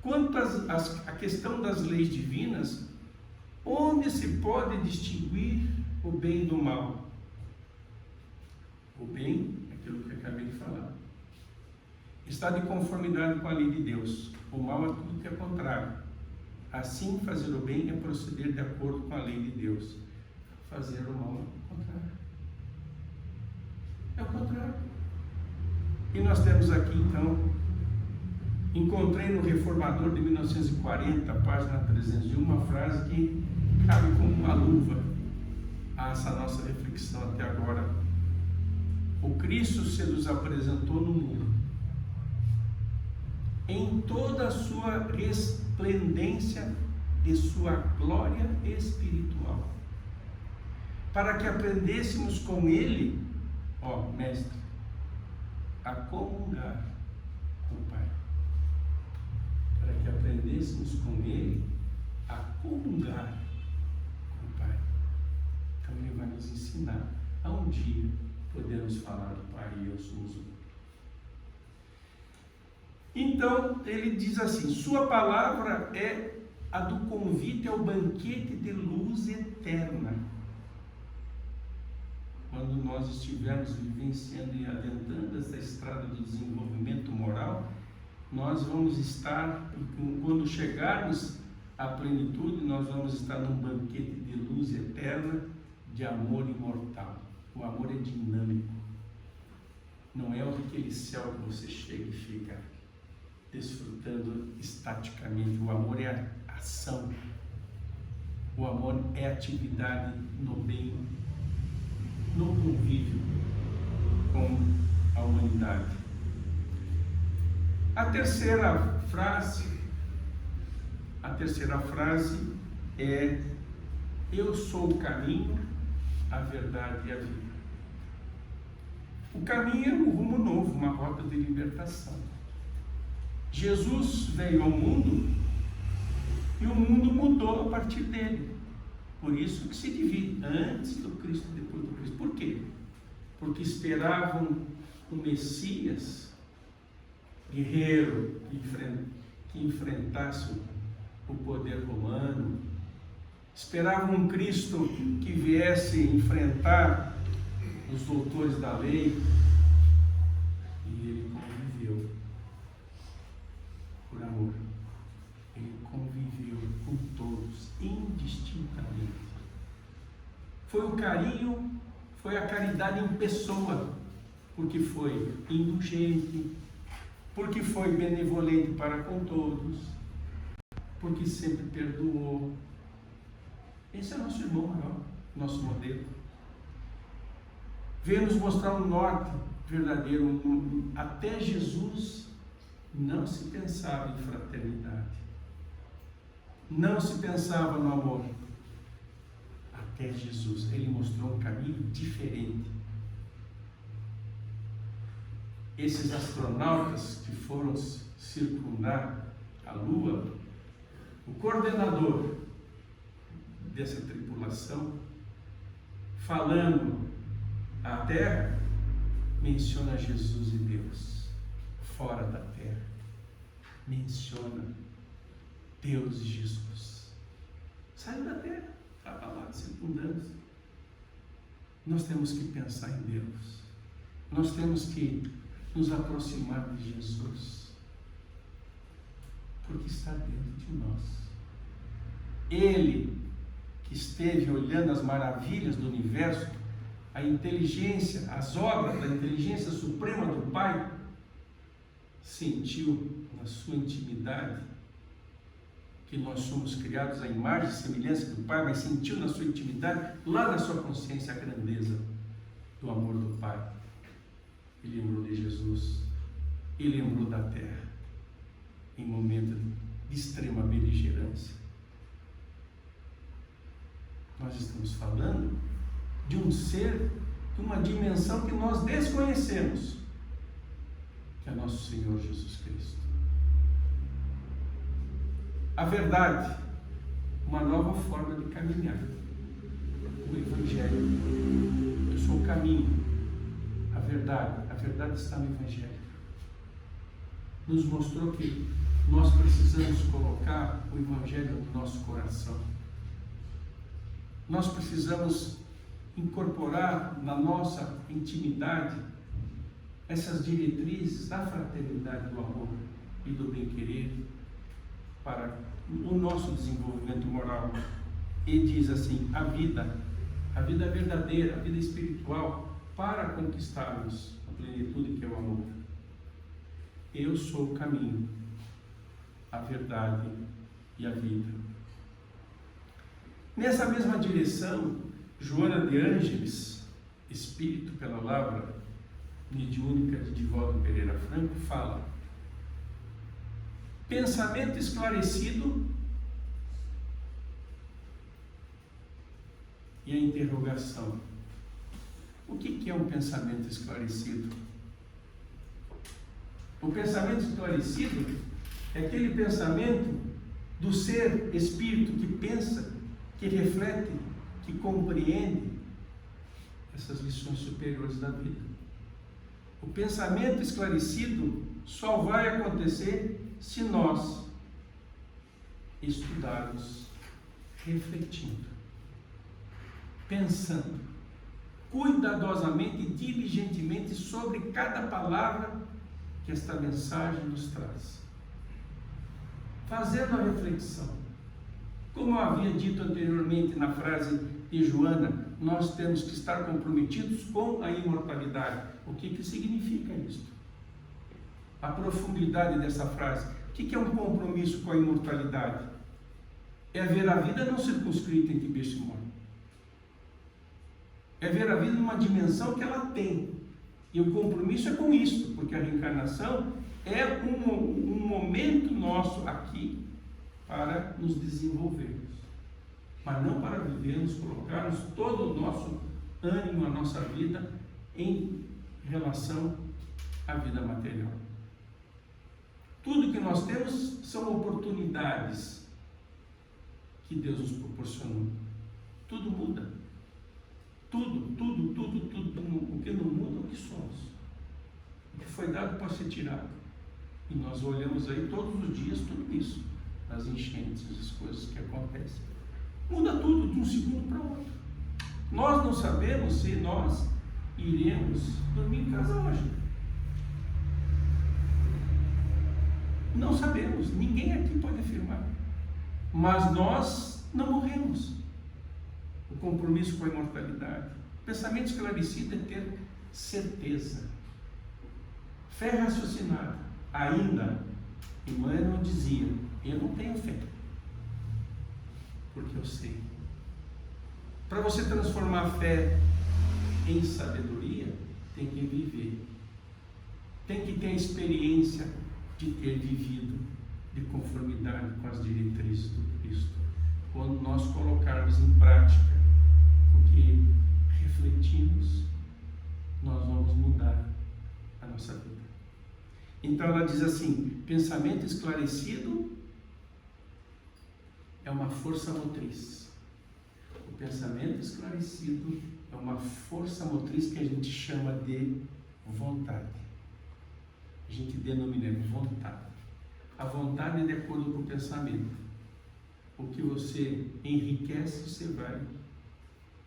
quanto à questão das leis divinas, onde se pode distinguir o bem do mal? O bem, aquilo que eu acabei de falar, está de conformidade com a lei de Deus. O mal é tudo que é contrário. Assim, fazer o bem é proceder de acordo com a lei de Deus. Fazer o mal é o contrário. É o contrário. E nós temos aqui, então, encontrei no Reformador de 1940, página 301, uma frase que cabe como uma luva a essa nossa reflexão até agora. O Cristo se nos apresentou no mundo em toda a sua resplendência de sua glória espiritual, para que aprendêssemos com Ele, ó Mestre, a comungar com o Pai. Para que aprendêssemos com Ele a comungar com o Pai. Então Ele vai nos ensinar a um dia podermos falar do Pai e eu somos um. Então, ele diz assim, sua palavra é a do convite ao banquete de luz eterna. Quando nós estivermos vivenciando e adentrando essa estrada do desenvolvimento moral, nós vamos estar, quando chegarmos à plenitude, nós vamos estar num banquete de luz eterna, de amor imortal. O amor é dinâmico. Não é aquele céu que você chega e fica desfrutando estaticamente. O amor é ação. O amor é atividade no bem, no convívio com a humanidade. A terceira frase é: eu sou o caminho, a verdade e a vida. O caminho é um rumo novo, uma rota de libertação. Jesus veio ao mundo e o mundo mudou a partir dele. Por isso que se divide antes do Cristo e depois do Cristo. Por quê? Porque esperavam o Messias guerreiro que enfrentasse o poder romano. Esperavam um Cristo que viesse enfrentar os doutores da lei. E ele conviveu por amor. Ele conviveu com todos, indistintamente. Foi o carinho, foi a caridade em pessoa, porque foi indulgente, porque foi benevolente para com todos, porque sempre perdoou. Esse é nosso irmão maior, nosso modelo. Veio nos mostrar um norte verdadeiro. Até Jesus não se pensava em fraternidade, não se pensava no amor. Até Jesus, ele mostrou um caminho diferente. Esses astronautas que foram circundar a Lua, o coordenador dessa tripulação, falando à Terra, menciona Jesus e Deus. Fora da Terra, menciona Deus e Jesus. Saiu da terra, estava lá circundando. Nós temos que pensar em Deus. Nós temos que nos aproximar de Jesus. Porque está dentro de nós. Ele que esteve olhando as maravilhas do universo, a inteligência, as obras da inteligência suprema do Pai, sentiu na sua intimidade que nós somos criados à imagem e semelhança do Pai, mas sentiu na sua intimidade, lá na sua consciência, a grandeza do amor do Pai. Ele lembrou de Jesus, ele lembrou da terra, em momento de extrema beligerância. Nós estamos falando de um ser, de uma dimensão que nós desconhecemos, que é nosso Senhor Jesus Cristo. A verdade, uma nova forma de caminhar. O Evangelho. Eu sou o caminho. A verdade está no Evangelho. Nos mostrou que nós precisamos colocar o Evangelho no nosso coração. Nós precisamos incorporar na nossa intimidade essas diretrizes da fraternidade, do amor e do bem-querer para o nosso desenvolvimento moral. E diz assim, a vida verdadeira, a vida espiritual, para conquistarmos a plenitude que é o amor. Eu sou o caminho, a verdade e a vida. Nessa mesma direção, Joana de Ângeles, Espírito pela Palavra, mediúnica de Divaldo Pereira Franco, fala: pensamento esclarecido e a interrogação. O que é um pensamento esclarecido? O pensamento esclarecido é aquele pensamento do ser espírito que pensa, que reflete, que compreende essas lições superiores da vida. O pensamento esclarecido só vai acontecer se nós estudarmos, refletindo, pensando cuidadosamente e diligentemente sobre cada palavra que esta mensagem nos traz. Fazendo a reflexão. Como eu havia dito anteriormente na frase de Joana, nós temos que estar comprometidos com a imortalidade. O que significa isso? A profundidade dessa frase. O que é um compromisso com a imortalidade? É ver a vida não circunscrita entre berço e morte. É ver a vida numa dimensão que ela tem. E o compromisso é com isso, porque a reencarnação é um momento nosso aqui para nos desenvolvermos. Mas não para vivermos, colocarmos todo o nosso ânimo, a nossa vida em relação à vida material. Tudo que nós temos são oportunidades que Deus nos proporcionou. Tudo muda. Tudo. O que não muda é o que somos. O que foi dado pode ser tirado. E nós olhamos aí todos os dias tudo isso. As enchentes, as coisas que acontecem. Muda tudo de um segundo para o outro. Nós não sabemos se nós iremos dormir em casa hoje. Não sabemos, ninguém aqui pode afirmar. Mas nós não morremos. O compromisso com a imortalidade. O pensamento esclarecido é ter certeza. Fé raciocinada. Ainda, Emmanuel dizia, eu não tenho fé. Porque eu sei. Para você transformar a fé em sabedoria, tem que viver. Tem que ter a experiência de ter vivido de conformidade com as diretrizes do Cristo. Quando nós colocarmos em prática o que refletimos, nós vamos mudar a nossa vida. Então ela diz assim, pensamento esclarecido é uma força motriz. O pensamento esclarecido é uma força motriz que a gente chama de vontade. A gente denomina vontade. A vontade é de acordo com o pensamento. o que você enriquece, você vai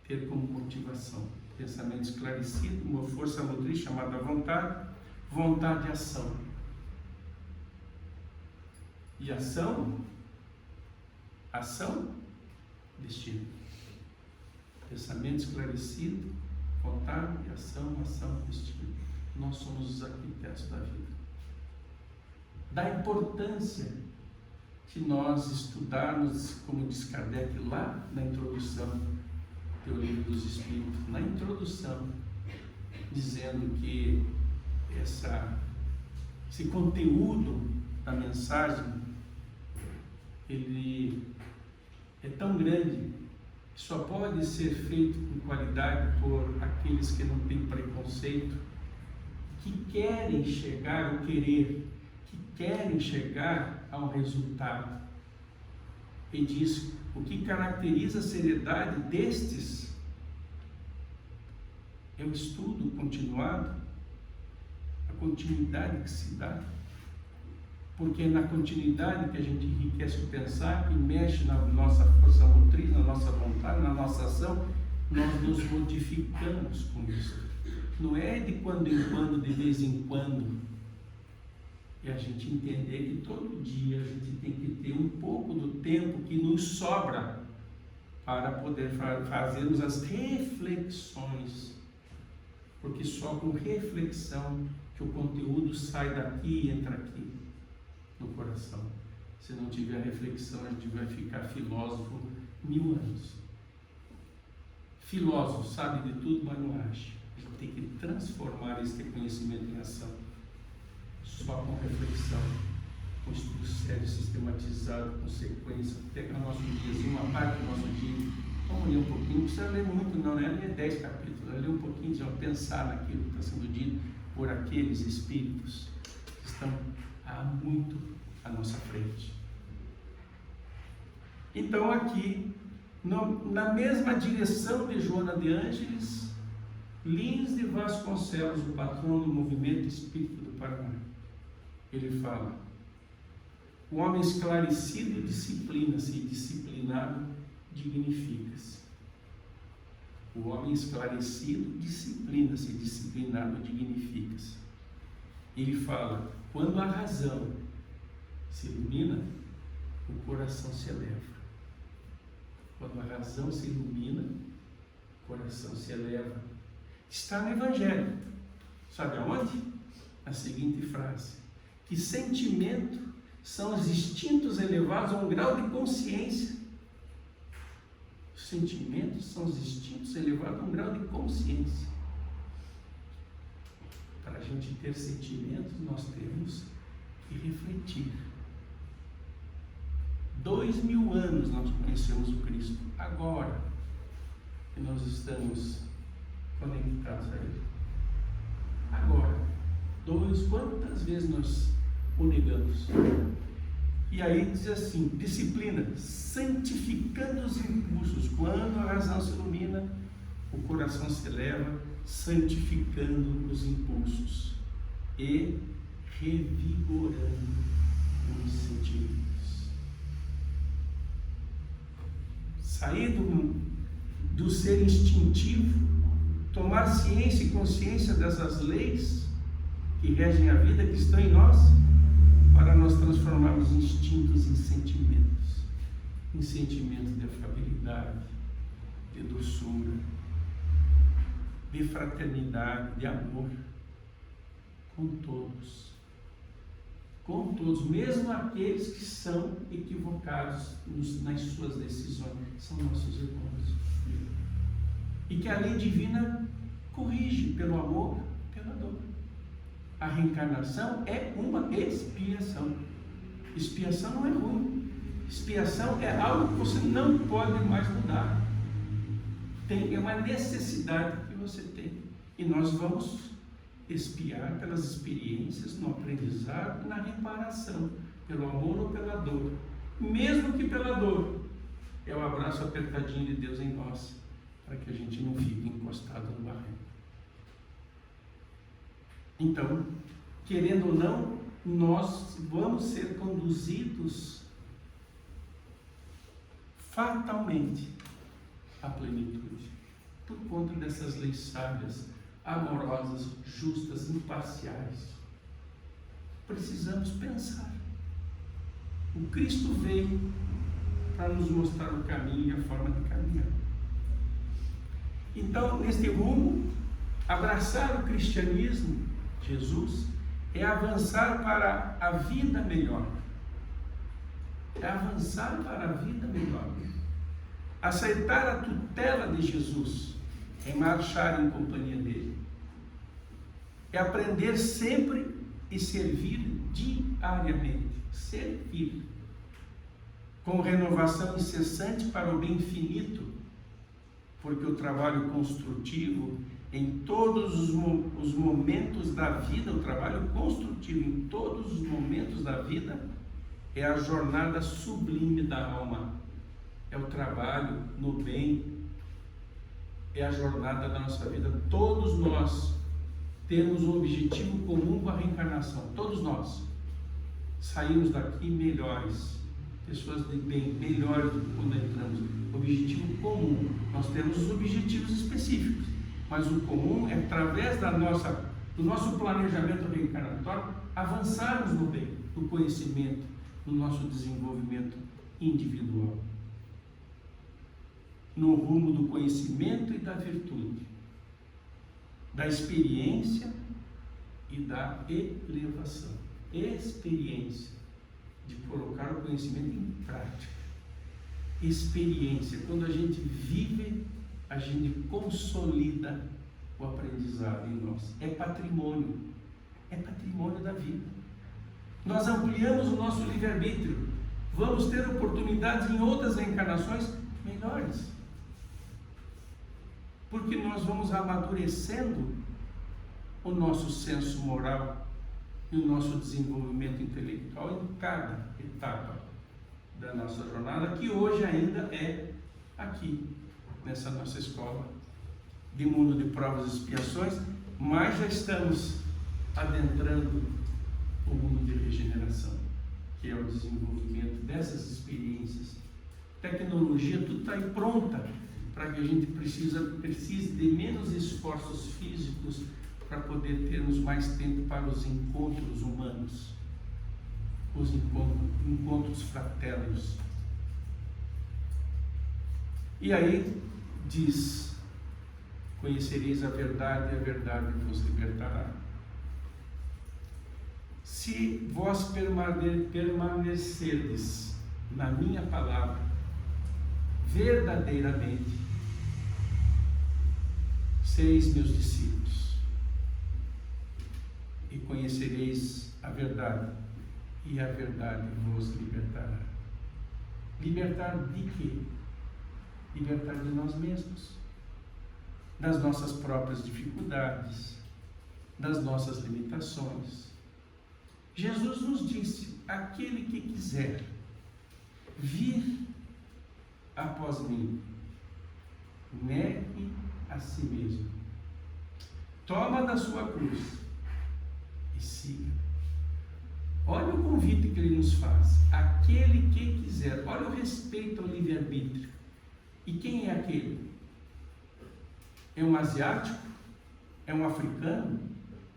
ter como motivação. Pensamento esclarecido, uma força motriz chamada vontade, vontade e ação. E ação, destino. Pensamento esclarecido, vontade e ação, destino. Nós somos os arquitetos da vida. Da importância de nós estudarmos, como diz Kardec lá na introdução do Livro dos Espíritos, na introdução, dizendo que esse conteúdo da mensagem, ele é tão grande que só pode ser feito com qualidade por aqueles que não têm preconceito, que querem chegar ao querer, que querem chegar ao resultado. E diz, o que caracteriza a seriedade destes é o estudo continuado, a continuidade que se dá, porque é na continuidade que a gente enriquece o pensar, que mexe na nossa força motriz, na nossa vontade, na nossa ação, nós nos modificamos com isso. Não é de quando em quando, de vez em quando. E a gente entender que todo dia a gente tem que ter um pouco do tempo que nos sobra para poder fazermos as reflexões. Porque só com reflexão que o conteúdo sai daqui e entra aqui no coração. Se não tiver reflexão, a gente vai ficar filósofo 1000 anos. Filósofo sabe de tudo, mas não acha. A gente tem que transformar esse conhecimento em ação. Só com reflexão, com estudo sério, sistematizado, com sequência. Pega nosso diazinho, uma parte do nosso dia. Vamos ler um pouquinho, não precisa ler muito não, né? Ler 10 capítulos, ler um pouquinho, de pensar naquilo que está sendo dito por aqueles espíritos que estão há muito à nossa frente. Então aqui, na mesma direção de Joana de Ângeles, Lins de Vasconcelos, o patrão do movimento espírita do Paraná, ele fala: o homem esclarecido disciplina-se e disciplinado dignifica-se. O homem esclarecido disciplina-se e disciplinado dignifica-se. Ele fala: quando a razão se ilumina, o coração se eleva. Quando a razão se ilumina, o coração se eleva. Está no Evangelho. Sabe aonde? A seguinte frase: que sentimento são os instintos elevados a um grau de consciência. Os sentimentos são os instintos elevados a um grau de consciência. Para a gente ter sentimentos, nós temos que refletir. 2000 anos nós conhecemos o Cristo. Agora que nós estamos conectados a Ele. Agora, quantas vezes nós o negamos? E aí diz assim: disciplina, santificando os impulsos. Quando a razão se ilumina, o coração se eleva, santificando os impulsos e revigorando os sentimentos. Sair do ser instintivo, tomar ciência e consciência dessas leis que regem a vida, que estão em nós, para nós transformarmos instintos em sentimentos de afabilidade, de doçura, de fraternidade, de amor com todos, mesmo aqueles que são equivocados nas suas decisões, são nossos irmãos, e que a lei divina corrige pelo amor, pela dor. A reencarnação é uma expiação. Expiação não é ruim. Expiação é algo que você não pode mais mudar. É uma necessidade que você tem. E nós vamos expiar pelas experiências, no aprendizado e na reparação, pelo amor ou pela dor. Mesmo que pela dor, é o abraço apertadinho de Deus em nós, para que a gente não fique encostado no barranco. Então, querendo ou não, nós vamos ser conduzidos fatalmente a plenitude, por conta dessas leis sábias, amorosas, justas, imparciais. Precisamos pensar. O Cristo veio para nos mostrar o caminho e a forma de caminhar. Então, neste rumo, abraçar o cristianismo, Jesus, é avançar para a vida melhor. É avançar para a vida melhor. Aceitar a tutela de Jesus é marchar em companhia dele. É aprender sempre e servir diariamente. Servir. Com renovação incessante para o bem infinito, porque o trabalho construtivo em todos os momentos da vida, o trabalho construtivo em todos os momentos da vida é a jornada sublime da alma, é o trabalho no bem, é a jornada da nossa vida. Todos nós temos um objetivo comum com a reencarnação, todos nós saímos daqui melhores, pessoas de bem, melhores do que quando entramos. Objetivo comum. Nós temos os objetivos específicos, mas o comum é, através do nosso planejamento reencarnatório, avançarmos no bem, no conhecimento, no nosso desenvolvimento individual, no rumo do conhecimento e da virtude, da experiência e da elevação. Experiência, de colocar o conhecimento em prática. Experiência, quando a gente vive, a gente consolida o aprendizado em nós. É patrimônio da vida. Nós ampliamos o nosso livre-arbítrio, vamos ter oportunidades em outras reencarnações melhores, porque nós vamos amadurecendo o nosso senso moral e o nosso desenvolvimento intelectual em cada etapa da nossa jornada, que hoje ainda é aqui, nessa nossa escola de mundo de provas e expiações, mas já estamos adentrando o mundo de regeneração, que é o desenvolvimento dessas experiências. Tecnologia, tudo está aí pronta para que a gente precise de menos esforços físicos para poder termos mais tempo para os encontros humanos, os encontros fraternos. E aí diz: conhecereis a verdade e a verdade vos libertará. Se vós permanecerdes na minha palavra verdadeiramente, sereis meus discípulos e conhecereis a verdade, e a verdade vos libertará. Libertar de quê? Libertar de nós mesmos, das nossas próprias dificuldades, das nossas limitações. Jesus nos disse: aquele que quiser vir após mim, negue a si mesmo, toma da sua cruz e siga. Olha o convite que ele nos faz: aquele que quiser. Olha o respeito ao livre-arbítrio. E quem é aquele? É um asiático? É um africano?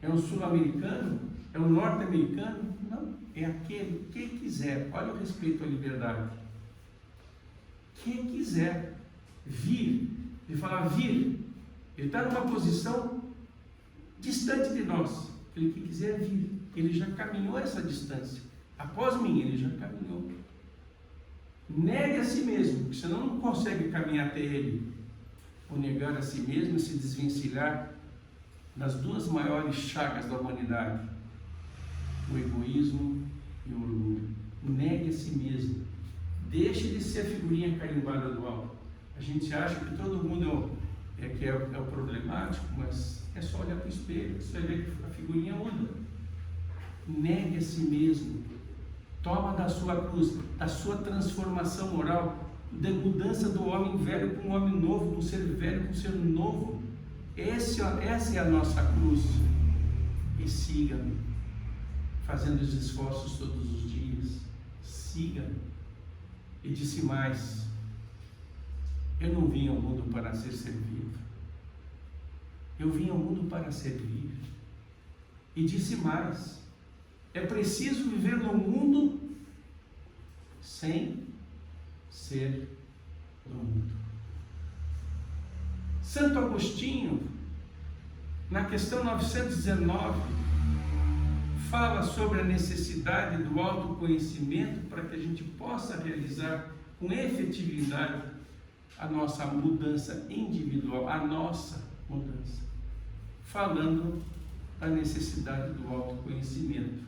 É um sul-americano? É um norte-americano? Não, é aquele que quiser. Olha o respeito à liberdade. Quem quiser vir, ele fala vir, ele está numa posição distante de nós. Ele que quiser vir, ele já caminhou essa distância. Após mim, ele já caminhou. Negue a si mesmo, porque senão não consegue caminhar até ele. O negar a si mesmo e se desvencilhar das duas maiores chagas da humanidade: o egoísmo e o orgulho. Negue a si mesmo. Deixe de ser a figurinha carimbada do alto. A gente acha que todo mundo é o problemático, mas é só olhar para o espelho, você vai ver que a figurinha muda. Negue a si mesmo. Toma da sua cruz, da sua transformação moral, da mudança do homem velho para um homem novo, do ser velho para um ser novo. Essa é a nossa cruz. E siga-me, fazendo os esforços todos os dias. Siga-me. E disse mais: Eu não vim ao mundo para ser servido. Eu vim ao mundo para servir. E disse mais: é preciso viver no mundo sem ser do mundo. Santo Agostinho, na questão 919, fala sobre a necessidade do autoconhecimento para que a gente possa realizar com efetividade a nossa mudança individual, a nossa mudança, falando da necessidade do autoconhecimento.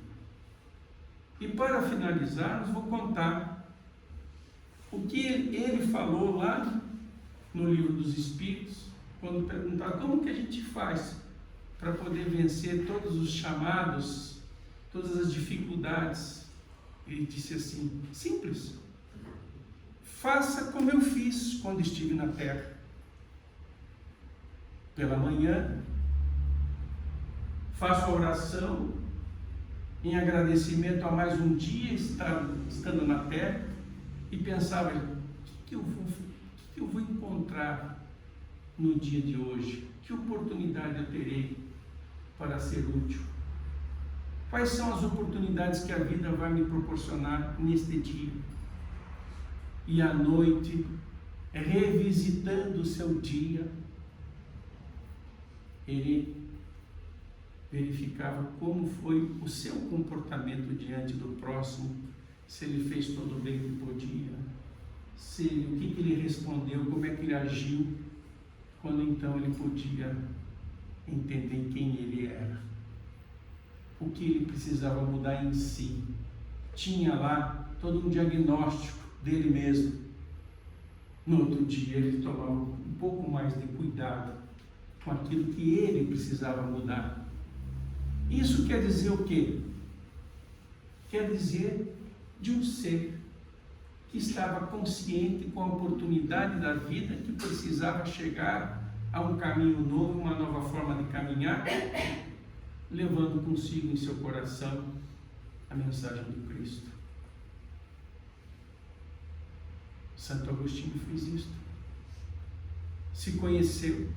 E para finalizarmos, vou contar o que ele falou lá no Livro dos Espíritos, quando perguntaram como que a gente faz para poder vencer todos os chamados, todas as dificuldades. Ele disse assim: simples, faça como eu fiz quando estive na Terra. Pela manhã, faço a oração em agradecimento a mais um dia estando na Terra, e pensava: o que eu vou encontrar no dia de hoje? Que oportunidade eu terei para ser útil? Quais são as oportunidades que a vida vai me proporcionar neste dia? E à noite, revisitando o seu dia, ele verificava como foi o seu comportamento diante do próximo, se ele fez todo o bem que podia, o que ele respondeu, como é que ele agiu, quando então ele podia entender quem ele era, o que ele precisava mudar em si. Tinha lá todo um diagnóstico dele mesmo. No outro dia ele tomava um pouco mais de cuidado com aquilo que ele precisava mudar. Isso quer dizer o quê? Quer dizer de um ser que estava consciente com a oportunidade da vida, que precisava chegar a um caminho novo, uma nova forma de caminhar, levando consigo em seu coração a mensagem de Cristo. Santo Agostinho fez isto. Se conheceu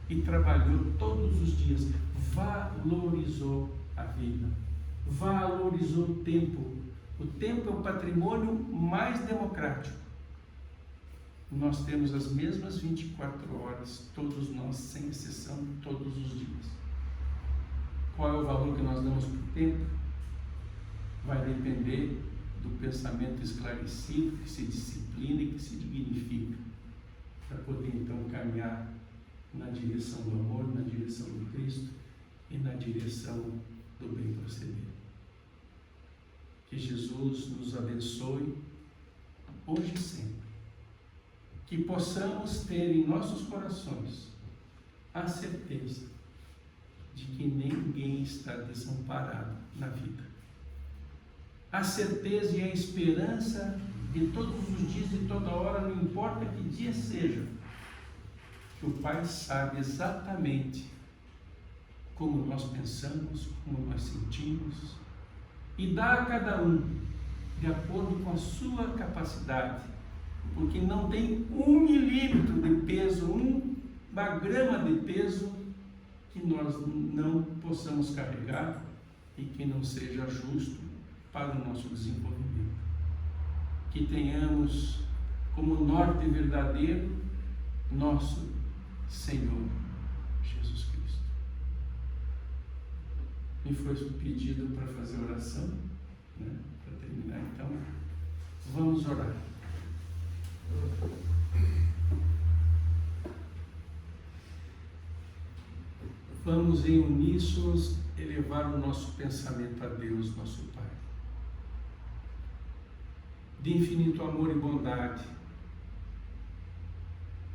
e trabalhou todos os dias, valorizou a vida, valorizou o tempo. O tempo é o patrimônio mais democrático. Nós temos as mesmas 24 horas, todos nós, sem exceção, todos os dias. Qual é o valor que nós damos para o tempo? Vai depender do pensamento esclarecido, que se disciplina e que se dignifica, para poder então caminhar na direção do amor, na direção do Cristo e na direção do bem proceder. Que Jesus nos abençoe hoje e sempre. Que possamos ter em nossos corações a certeza de que ninguém está desamparado na vida. A certeza e a esperança de todos os dias, de toda hora, não importa que dia seja, que o Pai sabe exatamente como nós pensamos, como nós sentimos, e dá a cada um de acordo com a sua capacidade, porque não tem 1 milímetro de peso, uma grama de peso que nós não possamos carregar e que não seja justo para o nosso desenvolvimento. Que tenhamos como norte verdadeiro nosso Senhor Jesus Cristo. Me foi pedido para fazer oração, né? Para terminar, então vamos orar. Vamos em uníssonos elevar o nosso pensamento a Deus, nosso Pai. De infinito amor e bondade,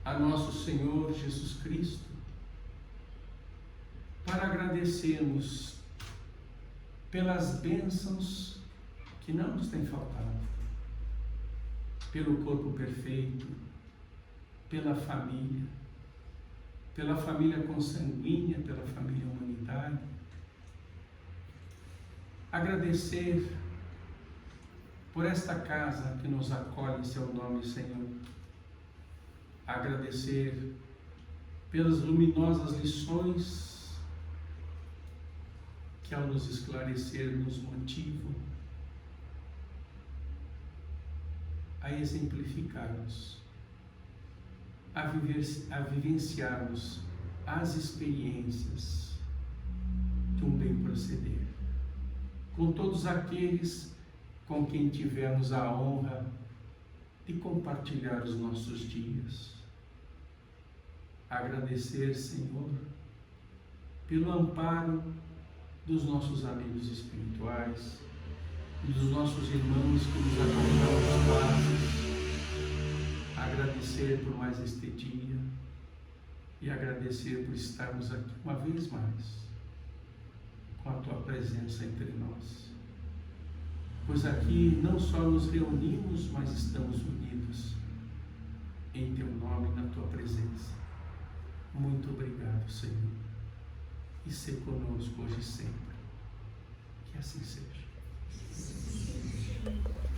a nosso Senhor Jesus Cristo, para agradecermos pelas bênçãos que não nos têm faltado, pelo corpo perfeito, pela família consanguínea, pela família humanidade. Agradecer por esta casa que nos acolhe em seu nome, Senhor. agradecer pelas luminosas lições que, ao nos esclarecer, nos motivam a exemplificarmos, a vivenciarmos as experiências de um bem proceder, com todos aqueles com quem tivemos a honra de compartilhar os nossos dias. Agradecer, Senhor, pelo amparo dos nossos amigos espirituais e dos nossos irmãos que nos acompanham nos passos. Agradecer por mais este dia e agradecer por estarmos aqui uma vez mais com a Tua presença entre nós. Pois aqui não só nos reunimos, mas estamos unidos em Teu nome e na Tua presença. Muito obrigado, Senhor, e se conosco hoje e sempre. Que assim seja.